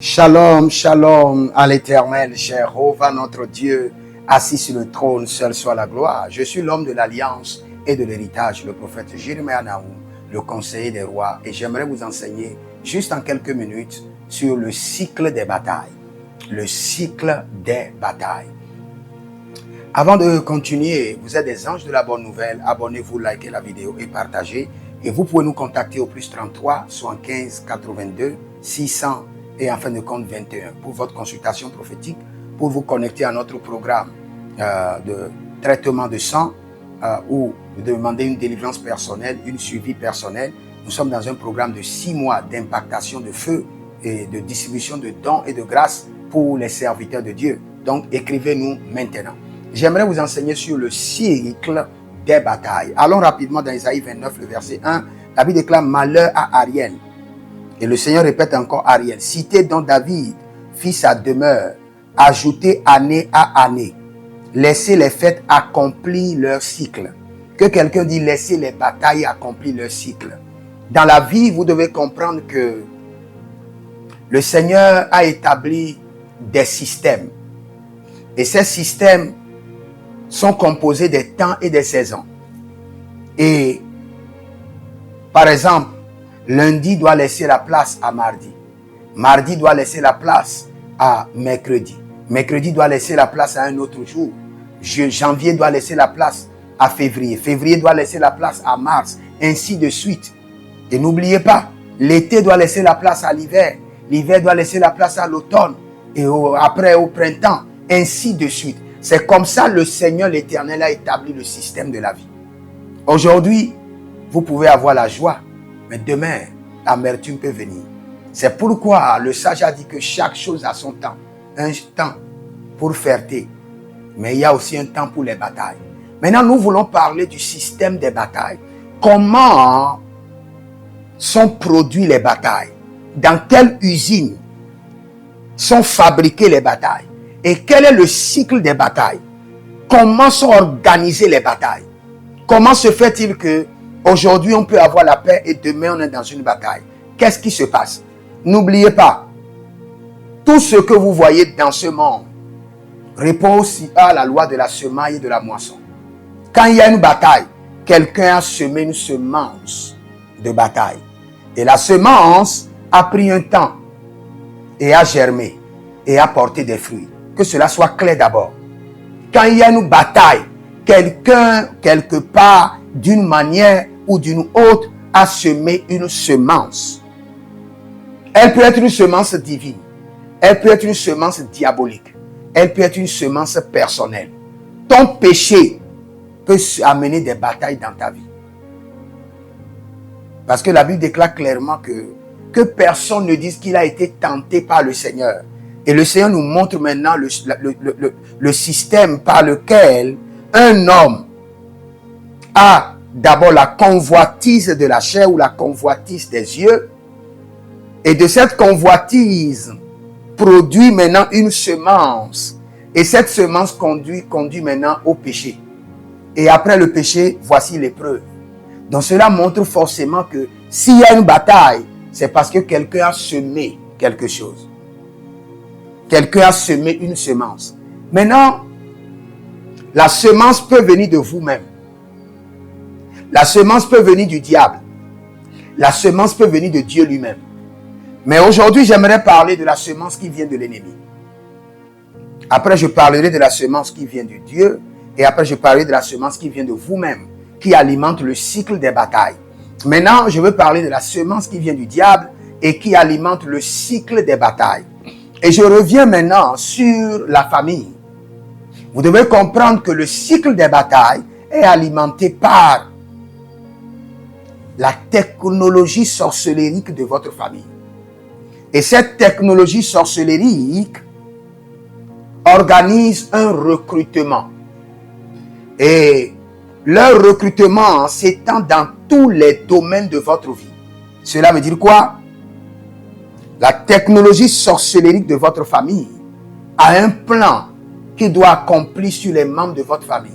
Shalom, shalom à l'Éternel, Jéhovah notre Dieu, assis sur le trône, seul soit la gloire. Je suis l'homme de l'alliance et de l'héritage, le prophète Jérémie Naoum, le conseiller des rois, et j'aimerais vous enseigner juste en quelques minutes sur le cycle des batailles. Le cycle des batailles. Avant de continuer, vous êtes des anges de la bonne nouvelle, abonnez-vous, likez la vidéo et partagez. Et vous pouvez nous contacter au plus 33 75 82 600 et en fin de compte 21 pour votre consultation prophétique, pour vous connecter à notre programme de traitement de sang où vous demandez une délivrance personnelle, une suivi personnel. Nous sommes dans un programme de 6 mois d'impactation de feu et de distribution de dons et de grâce pour les serviteurs de Dieu. Donc écrivez-nous maintenant. J'aimerais vous enseigner sur le cycle des batailles. Allons rapidement dans Isaïe 29, le verset 1. La Bible déclare « Malheur à Ariel ». Et le Seigneur répète encore Ariel. « Citez donc David, fit sa demeure, ajoutez année à année. Laissez les fêtes accomplir leur cycle. » Que quelqu'un dit « Laissez les batailles accomplir leur cycle ». Dans la vie, vous devez comprendre que le Seigneur a établi des systèmes. Et ces systèmes sont composés des temps et des saisons. Et, par exemple, lundi doit laisser la place à mardi. Mardi doit laisser la place à mercredi. Mercredi doit laisser la place à un autre jour. Janvier doit laisser la place à février. Février doit laisser la place à mars. Ainsi de suite. Et n'oubliez pas, l'été doit laisser la place à l'hiver. L'hiver doit laisser la place à l'automne. Et après au printemps. Ainsi de suite. C'est comme ça le Seigneur l'Éternel a établi le système de la vie. Aujourd'hui, vous pouvez avoir la joie, mais demain, l'amertume peut venir. C'est pourquoi le sage a dit que chaque chose a son temps. Un temps pour fierté, mais il y a aussi un temps pour les batailles. Maintenant, nous voulons parler du système des batailles. Comment sont produites les batailles? Dans quelle usine sont fabriquées les batailles? Et quel est le cycle des batailles? Comment sont organisées les batailles? Comment se fait-il que aujourd'hui on peut avoir la paix et demain on est dans une bataille? Qu'est-ce qui se passe? N'oubliez pas, tout ce que vous voyez dans ce monde repose à la loi de la semaille et de la moisson. Quand il y a une bataille, quelqu'un a semé une semence de bataille. Et la semence a pris un temps et a germé et a porté des fruits. Que cela soit clair d'abord. Quand il y a une bataille, quelqu'un, quelque part, d'une manière ou d'une autre, a semé une semence. Elle peut être une semence divine. Elle peut être une semence diabolique. Elle peut être une semence personnelle. Ton péché peut amener des batailles dans ta vie. Parce que la Bible déclare clairement que personne ne dise qu'il a été tenté par le Seigneur. Et le Seigneur nous montre maintenant le système par lequel un homme a d'abord la convoitise de la chair ou la convoitise des yeux. Et de cette convoitise produit maintenant une semence. Et cette semence conduit maintenant au péché. Et après le péché, voici l'épreuve. Donc cela montre forcément que s'il y a une bataille, c'est parce que quelqu'un a semé quelque chose. Quelqu'un a semé une semence. Maintenant, la semence peut venir de vous-même. La semence peut venir du diable. La semence peut venir de Dieu lui-même. Mais aujourd'hui, j'aimerais parler de la semence qui vient de l'ennemi. Après, je parlerai de la semence qui vient de Dieu. Et après, je parlerai de la semence qui vient de vous-même, qui alimente le cycle des batailles. Maintenant, je veux parler de la semence qui vient du diable et qui alimente le cycle des batailles. Et je reviens maintenant sur la famille. Vous devez comprendre que le cycle des batailles est alimenté par la technologie sorcellérique de votre famille. Et cette technologie sorcellérique organise un recrutement. Et leur recrutement s'étend dans tous les domaines de votre vie. Cela veut dire quoi? La technologie sorcellérique de votre famille a un plan qui doit accomplir sur les membres de votre famille.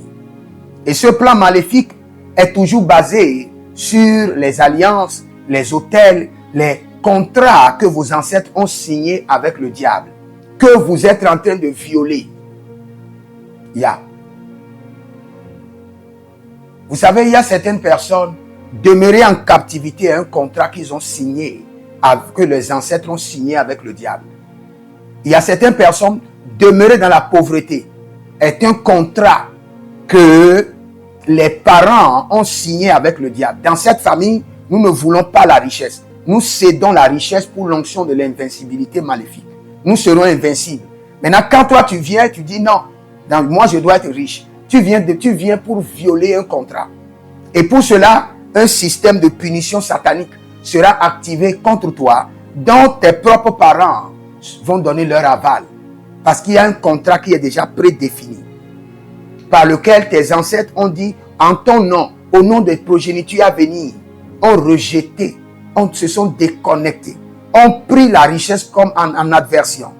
Et ce plan maléfique est toujours basé sur les alliances, les autels, les contrat que vos ancêtres ont signé avec le diable, que vous êtes en train de violer. Vous savez, il y a certaines personnes demeurées en captivité à un contrat qu'ils ont signé, que les ancêtres ont signé avec le diable. Il y a certaines personnes demeurées dans la pauvreté. C'est un contrat que les parents ont signé avec le diable. Dans cette famille, nous ne voulons pas la richesse. Nous cédons la richesse pour l'onction de l'invincibilité maléfique. Nous serons invincibles. Maintenant, quand toi tu viens, tu dis non, moi je dois être riche. Tu viens pour violer un contrat. Et pour cela, un système de punition satanique sera activé contre toi, dont tes propres parents vont donner leur aval. Parce qu'il y a un contrat qui est déjà prédéfini, par lequel tes ancêtres ont dit, en ton nom, au nom des progénitures à venir, ont rejeté, se sont déconnectés, ont pris la richesse comme en adversion,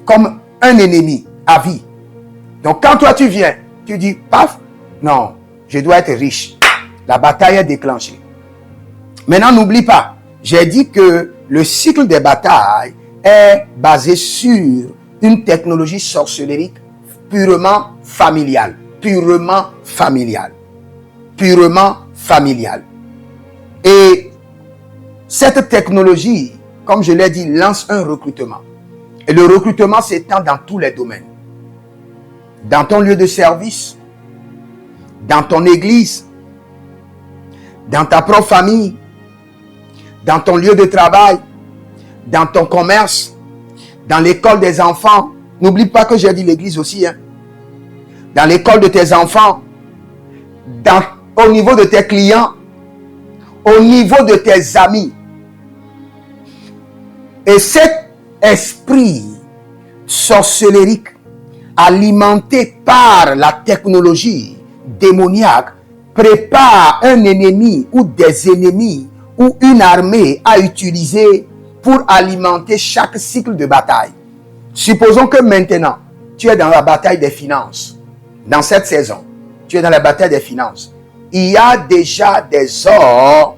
comme un ennemi à vie. Donc quand toi tu viens, tu dis, paf, non, je dois être riche. La bataille est déclenchée. Maintenant, n'oublie pas, j'ai dit que le cycle des batailles est basé sur une technologie sorcellérique purement familiale. Purement familiale. Purement familiale. Et cette technologie, comme je l'ai dit, lance un recrutement. Et le recrutement s'étend dans tous les domaines. Dans ton lieu de service, dans ton église, dans ta propre famille, dans ton lieu de travail, dans ton commerce, dans l'école des enfants. N'oublie pas que j'ai dit l'église aussi. Dans l'école de tes enfants, au niveau de tes clients, au niveau de tes amis. Et cet esprit sorcellérique, alimenté par la technologie démoniaque, prépare un ennemi ou des ennemis ou une armée à utiliser pour alimenter chaque cycle de bataille. Supposons que maintenant, tu es dans la bataille des finances. Dans cette saison, tu es dans la bataille des finances. Il y a déjà des ors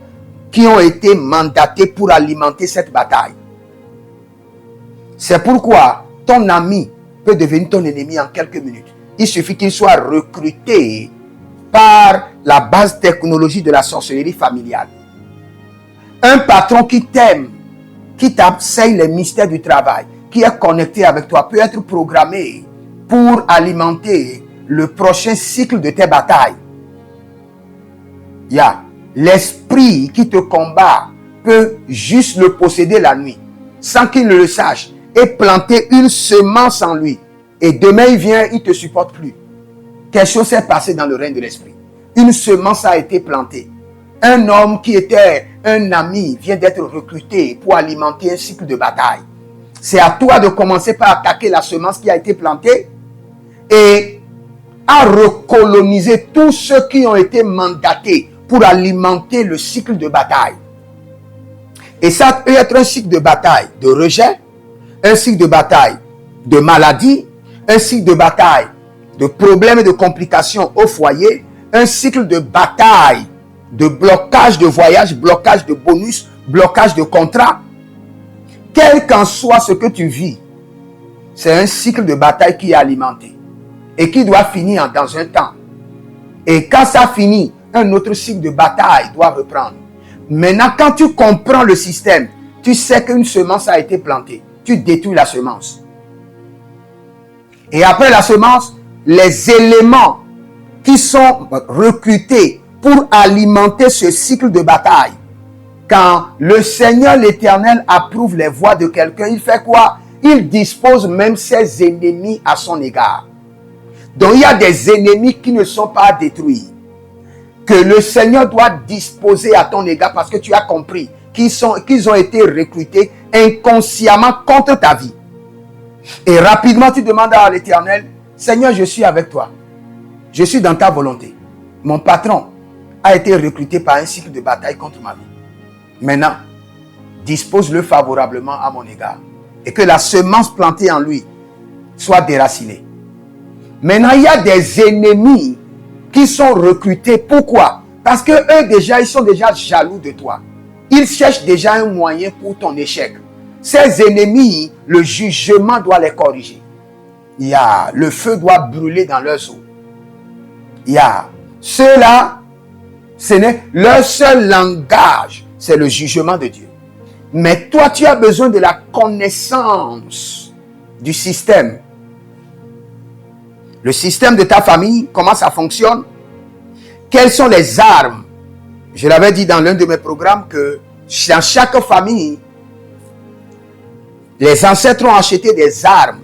qui ont été mandatés pour alimenter cette bataille. C'est pourquoi ton ami peut devenir ton ennemi en quelques minutes. Il suffit qu'il soit recruté par la base technologie de la sorcellerie familiale. Un patron qui t'aime, qui t'enseigne les mystères du travail, qui est connecté avec toi, peut être programmé pour alimenter le prochain cycle de tes batailles. L'esprit qui te combat peut juste le posséder la nuit, sans qu'il ne le sache, et planter une semence en lui. Et demain il vient, il ne te supporte plus. Quelque chose s'est passé dans le règne de l'esprit. Une semence a été plantée. Un homme qui était un ami vient d'être recruté pour alimenter un cycle de bataille. C'est à toi de commencer par attaquer la semence qui a été plantée et à recoloniser tous ceux qui ont été mandatés pour alimenter le cycle de bataille. Et ça peut être un cycle de bataille de rejet, un cycle de bataille de maladie, un cycle de bataille de problèmes et de complications au foyer, un cycle de bataille de blocage de voyage, blocage de bonus, blocage de contrat. Quel qu'en soit ce que tu vis, c'est un cycle de bataille qui est alimenté et qui doit finir dans un temps. Et quand ça finit, un autre cycle de bataille doit reprendre. Maintenant, quand tu comprends le système, tu sais qu'une semence a été plantée. Tu détruis la semence. Et après la semence, les éléments qui sont recrutés pour alimenter ce cycle de bataille. Quand le Seigneur l'Éternel approuve les voies de quelqu'un, il fait quoi? Il dispose même ses ennemis à son égard. Donc il y a des ennemis qui ne sont pas détruits, que le Seigneur doit disposer à ton égard parce que tu as compris qu'ils ont été recrutés inconsciemment contre ta vie. Et rapidement tu demandes à l'Éternel, Seigneur, je suis avec toi. Je suis dans ta volonté. Mon patron a été recruté par un cycle de bataille contre ma vie. Maintenant, dispose-le favorablement à mon égard. Et que la semence plantée en lui soit déracinée. Maintenant, il y a des ennemis qui sont recrutés. Pourquoi? Parce que eux déjà, ils sont déjà jaloux de toi. ils cherchent déjà un moyen pour ton échec. Ces ennemis, le jugement doit les corriger. Le feu doit brûler dans leurs os. Ceux-là, ce n'est leur seul langage, c'est le jugement de Dieu. Mais toi, tu as besoin de la connaissance du système. Le système de ta famille, comment ça fonctionne? Quelles sont les armes? Je l'avais dit dans l'un de mes programmes que dans chaque famille, les ancêtres ont acheté des armes.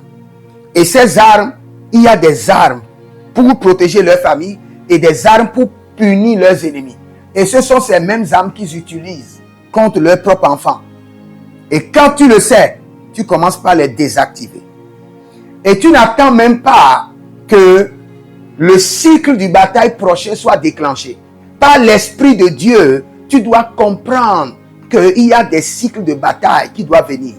Et ces armes, il y a des armes pour protéger leur famille et des armes pour punir leurs ennemis. Et ce sont ces mêmes armes qu'ils utilisent contre leurs propres enfants. Et quand tu le sais, tu commences par les désactiver. Et tu n'attends même pas que le cycle du bataille prochain soit déclenché. Par l'Esprit de Dieu, tu dois comprendre qu'il y a des cycles de bataille qui doivent venir.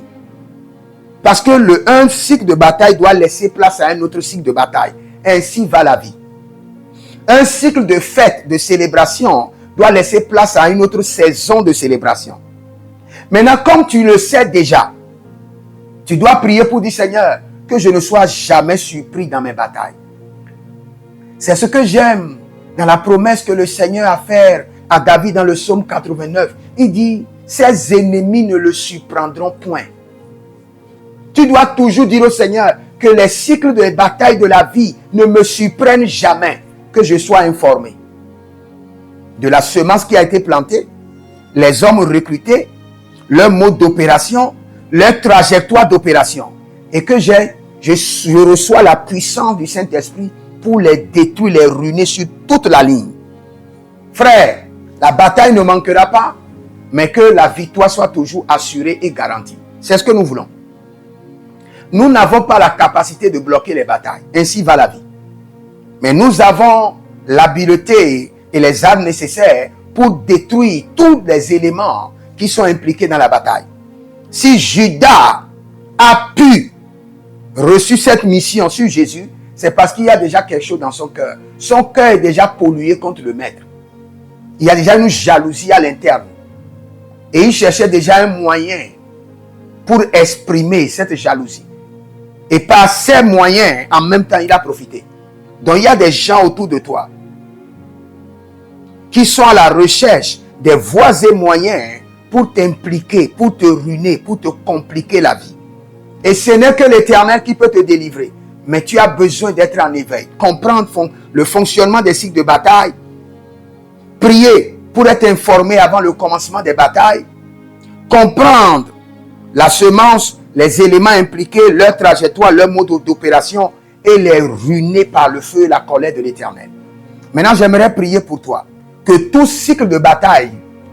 Parce que un cycle de bataille doit laisser place à un autre cycle de bataille. Ainsi va la vie. Un cycle de fête, de célébration, doit laisser place à une autre saison de célébration. Maintenant, comme tu le sais déjà, tu dois prier pour dire, Seigneur, que je ne sois jamais surpris dans mes batailles. C'est ce que j'aime dans la promesse que le Seigneur a faite à David dans le psaume 89. Il dit, ses ennemis ne le surprendront point. Tu dois toujours dire au Seigneur que les cycles de bataille de la vie ne me surprennent jamais, que je sois informé de la semence qui a été plantée, les hommes recrutés, leur mode d'opération, leur trajectoire d'opération. Et que je reçois la puissance du Saint-Esprit pour les détruire, les ruiner sur toute la ligne. Frère, la bataille ne manquera pas, mais que la victoire soit toujours assurée et garantie. C'est ce que nous voulons. Nous n'avons pas la capacité de bloquer les batailles. Ainsi va la vie. Mais nous avons l'habileté et les armes nécessaires pour détruire tous les éléments qui sont impliqués dans la bataille. Si Judas a pu reçu cette mission sur Jésus, c'est parce qu'il y a déjà quelque chose dans son cœur. Son cœur est déjà pollué contre le maître. Il y a déjà une jalousie à l'interne. Et il cherchait déjà un moyen pour exprimer cette jalousie. Et par ces moyens, en même temps, il a profité. Donc, il y a des gens autour de toi qui sont à la recherche des voies et moyens pour t'impliquer, pour te ruiner, pour te compliquer la vie. Et ce n'est que l'Éternel qui peut te délivrer. Mais tu as besoin d'être en éveil, comprendre le fonctionnement des cycles de bataille, prier pour être informé avant le commencement des batailles, comprendre la semence, les éléments impliqués, leur trajectoire, leur mode d'opération et les ruiner par le feu et la colère de l'Éternel. Maintenant, j'aimerais prier pour toi que tout cycle de bataille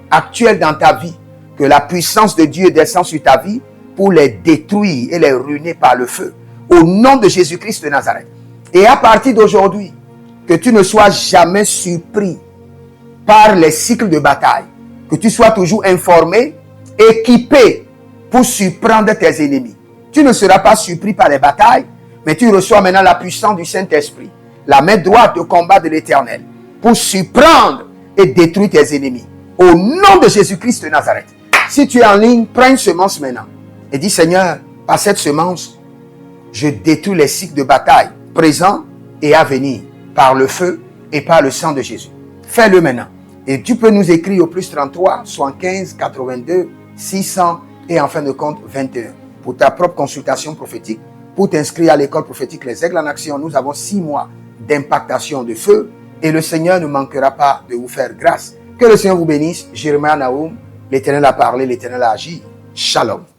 actuel dans ta vie, que la puissance de Dieu descende sur ta vie pour les détruire et les ruiner par le feu. Au nom de Jésus-Christ de Nazareth. Et à partir d'aujourd'hui, que tu ne sois jamais surpris par les cycles de bataille. Que tu sois toujours informé, équipé pour surprendre tes ennemis. Tu ne seras pas surpris par les batailles, mais tu reçois maintenant la puissance du Saint-Esprit, la main droite de combat de l'Éternel, pour surprendre et détruire tes ennemis. Au nom de Jésus-Christ de Nazareth. Si tu es en ligne, prends une semence maintenant. Et dis, Seigneur, par cette semence, je détruis les cycles de bataille présents et à venir par le feu et par le sang de Jésus. Fais-le maintenant. Et tu peux nous écrire au plus 33, 75, 82, 600 et en fin de compte 21. Pour ta propre consultation prophétique, pour t'inscrire à l'école prophétique Les Aigles en Action, nous avons 6 mois d'impactation de feu et le Seigneur ne manquera pas de vous faire grâce. Que le Seigneur vous bénisse. Jérémie Naoum, l'Éternel a parlé, l'Éternel a agi. Shalom.